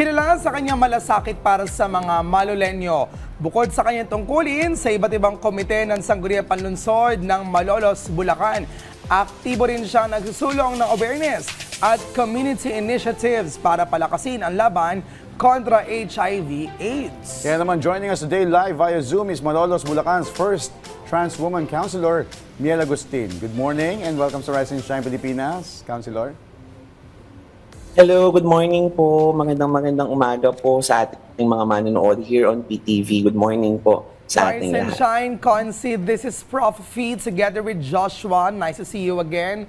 Kilala sa kanyang malasakit para sa mga Malolenyo. Bukod sa kanyang tungkulin sa iba't ibang komite ng Sangguniang Panlunsod ng Malolos, Bulacan, aktibo rin siya nagsusulong ng awareness at community initiatives para palakasin ang laban kontra HIV/AIDS. Kaya naman joining us today live via Zoom is Malolos, Bulacan's first trans woman councilor, Miel Agustin. Good morning and welcome sa Rise and Shine Pilipinas, Councilor. Hello, good morning po. Magandang umaga po sa ating mga manonood here on PTV. Good morning po sa Rise ating and lahat. Shine, Concy, this is Prof. Feed together with Joshua. Nice to see you again.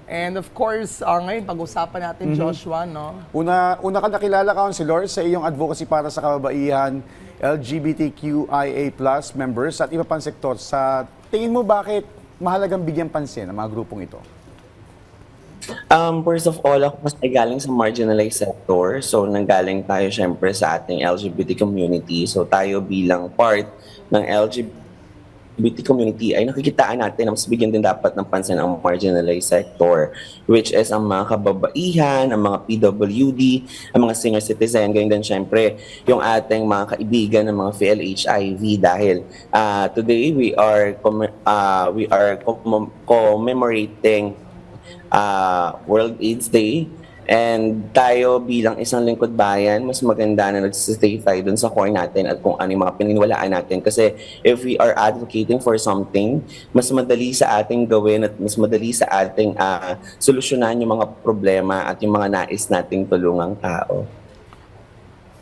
And of course, ngayon pag-usapan natin Joshua, no? Una ka nakilala, Councilor, sa iyong advocacy para sa kababaihan, LGBTQIA+ members at iba pang sektor. Sa tingin mo bakit mahalagang bigyan pansin ang mga grupong ito? First of all, ako mas galing sa marginalized sector. So, nanggaling tayo syempre sa ating LGBT community. So, tayo bilang part ng LGBT community ay nakikitaan natin na mas bigyan din dapat ng pansin ang marginalized sector, which is ang mga kababaihan, ang mga PWD, ang mga senior citizen, ganyan din syempre yung ating mga kaibigan ng mga PLHIV dahil today we are commemorating World AIDS Day, and tayo bilang isang lingkod bayan, mas maganda na nagsistay tayo dun sa core natin at kung ano yung mga pininiwalaan natin. Kasi if we are advocating for something, mas madali sa ating gawin at mas madali sa ating solusyonan yung mga problema at yung mga nais nating tulungang tao.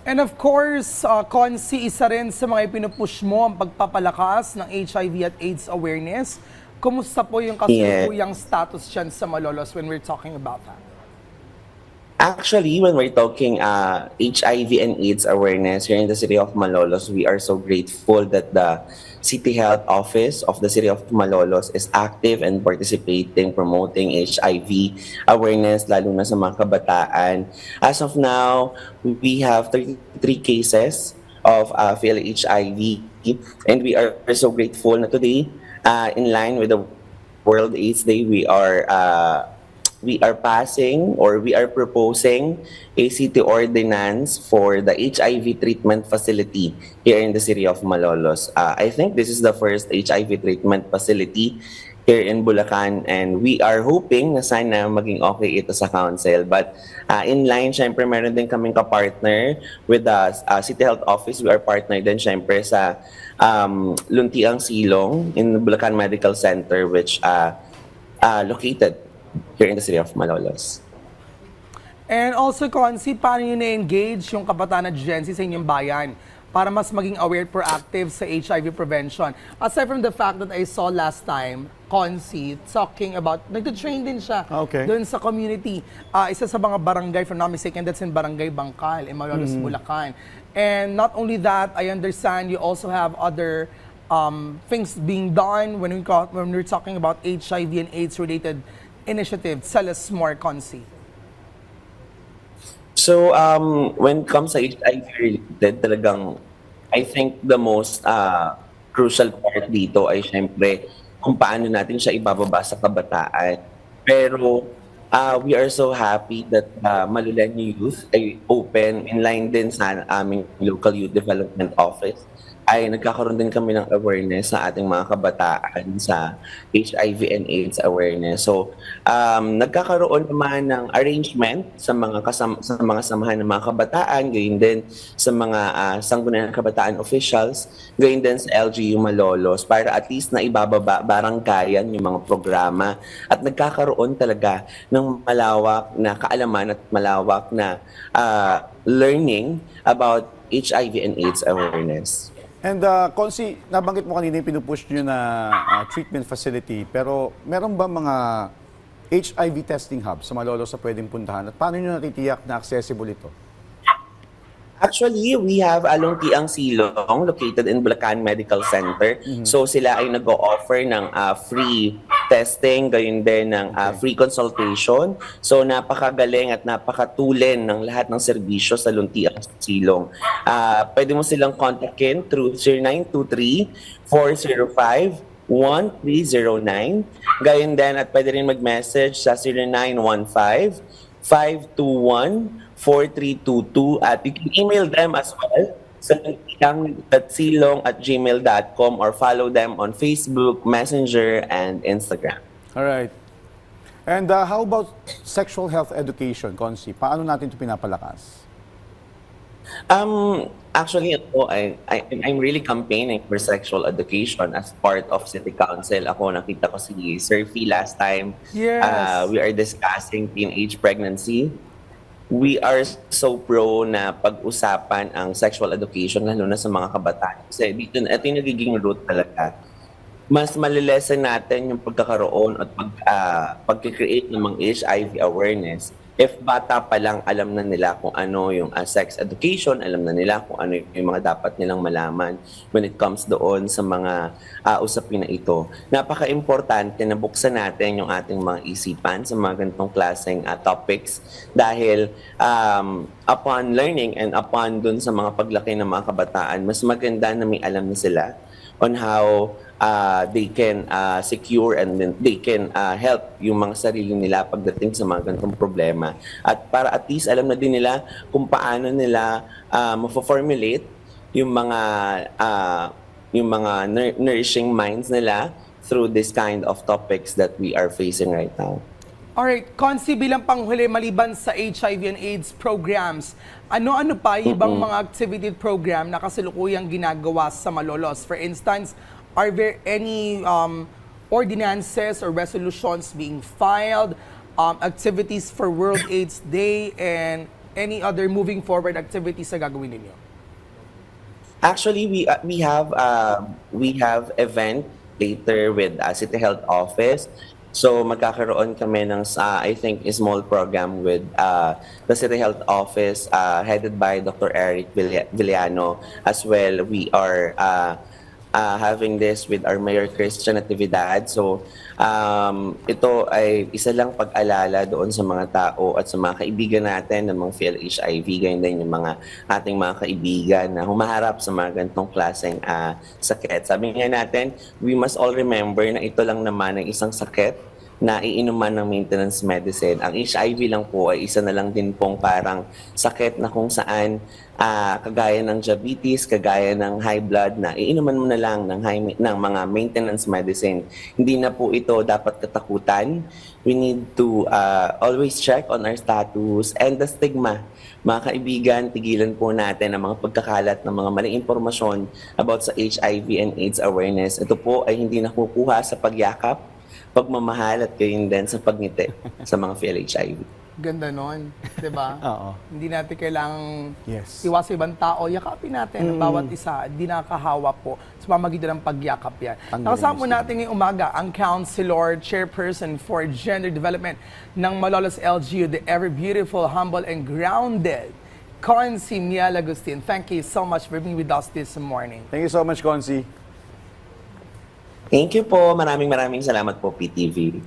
And of course, Concy, isa rin sa mga ipinupush mo ang pagpapalakas ng HIV at AIDS awareness. Kumusta po yung kasalukuyang status dyan sa Malolos when we're talking about that? Actually, when we're talking HIV and AIDS awareness here in the city of Malolos, we are so grateful that the City Health Office of the city of Malolos is active and participating, promoting HIV awareness, lalo na sa mga kabataan. As of now, we have 33 cases of PLHIV, and we are so grateful na today, in line with the World AIDS Day, we are passing or we are proposing a city ordinance for the HIV treatment facility here in the city of Malolos. I think this is the first HIV treatment facility here in Bulacan, and we are hoping na sana maging okay ito sa council. But in line, syempre meron din kaming ka-partner with the City Health Office. We are partner din syempre sa Luntiang Silong in Bulacan Medical Center, which located here in the city of Malolos. And also, Concy, paano nyo na-engage yung kabataan at Gen Z sa inyong bayan para mas maging aware, proactive sa HIV prevention? Aside from the fact that I saw last time, Concy, talking about, nagtutrain din siya doon sa community. Isa sa mga barangay, if I'm not mistaken, that's in Barangay Bangkal, in Malolos, Bulacan. And not only that, I understand you also have other things being done when we're talking about HIV and AIDS-related initiatives. Tell us more, Concy. So, when it comes sa HIV-related, talagang, I think the most crucial part dito ay syempre kung paano natin siya ibababa sa kabataan. Pero, we are so happy that Malolenyo Youth ay open, in line din sa aming local youth development office, ay nagkakaroon din kami ng awareness sa ating mga kabataan sa HIV and AIDS awareness. So, nagkakaroon naman ng arrangement sa mga samahan ng mga kabataan, gayon din sa mga sangguniang kabataan officials, gayon din sa LGU Malolos, para at least na ibababa baranggayan yung mga programa at nagkakaroon talaga ng malawak na kaalaman at malawak na learning about HIV and AIDS awareness. And Concy, nabanggit mo kanina yung pinupush nyo na treatment facility, pero meron ba mga HIV testing hub sa Malolos na pwedeng puntahan? At paano nyo natitiyak na accessible ito? Actually, we have Luntiang Silong located in Bulacan Medical Center. So sila ay nag-o-offer ng free testing, gayon din ng free consultation. So napakagaling at napakatulin ng lahat ng serbisyo sa Luntiang Silong. Pwede mo silang kontakin through 0923-405-1309. Gayon din at pwede rin mag-message sa 0915-521 4322 at you can email them as well sa silong@gmail.com or follow them on Facebook, Messenger, and Instagram. All right. And how about sexual health education, Consi? Paano natin ito pinapalakas? Actually, I'm really campaigning for sexual education as part of City Council. Ako, nakita ko si Sir Fee last time. Yes. We are discussing teenage pregnancy. We are so pro na pag-usapan ang sexual education, lalo na sa mga kabataan. Kasi dito, ito yung nagiging root talaga. Mas malilesen natin yung pagkakaroon at pag-create ng mga HIV awareness. If bata pa lang, alam na nila kung ano yung sex education, alam na nila kung ano yung mga dapat nilang malaman when it comes doon sa mga usapin na ito. Napaka-importante na buksan natin yung ating mga isipan sa mga ganitong klaseng topics dahil upon learning and upon dun sa mga paglaki ng mga kabataan, mas maganda na may alam na sila on how they can secure and then they can help yung mga sarili nila pagdating sa mga ganitong problema. At para at least alam na din nila kung paano nila ma-formulate yung mga nourishing minds nila through this kind of topics that we are facing right now. Alright, Consi, bilang panghuli, maliban sa HIV and AIDS programs, ano-ano pa yung ibang mga activity program na kasalukuyang ginagawa sa Malolos? For instance, are there any ordinances or resolutions being filed, activities for World AIDS Day, and any other moving forward activities na gagawin ninyo? Actually, we have event later with City Health Office. So magkakaroon kami ng I think a small program with the City Health Office headed by Dr. Eric Villano. As well, we are having this with our Mayor Christian Natividad. So ito ay isa lang pag-alala doon sa mga tao at sa mga kaibigan natin ng mga PhilHIV, ganyan din yung mga ating mga kaibigan na humaharap sa mga ganitong klaseng sakit. Sabi nga natin, we must all remember na ito lang naman ang isang sakit na iinuman ng maintenance medicine. Ang HIV lang po ay isa na lang din pong parang sakit na kung saan kagaya ng diabetes, kagaya ng high blood na iinuman mo na lang ng mga maintenance medicine. Hindi na po ito dapat katakutan. We need to always check on our status and the stigma. Mga kaibigan, tigilan po natin ang mga pagkakalat ng mga maling impormasyon about sa HIV and AIDS awareness. Ito po ay hindi nakukuha sa pagyakap, pagmamahal at gayon din sa pagngiti sa mga PhilHIV. Ganda nun, di ba? Oo. Hindi natin kailangang Yes. iwas sa ibang tao, yakapin natin ang bawat isa, di nakakahawa po sa pamagitan ng pagyakap yan. Tanggalin Nakasama yung natin ngayong umaga ang Councilor, Chairperson for Gender Development ng Malolos LGU, the ever beautiful, humble, and grounded Consi Miel Agustin. Thank you so much for being with us this morning. Thank you so much, Consi. Thank you po. Maraming salamat po, PTV.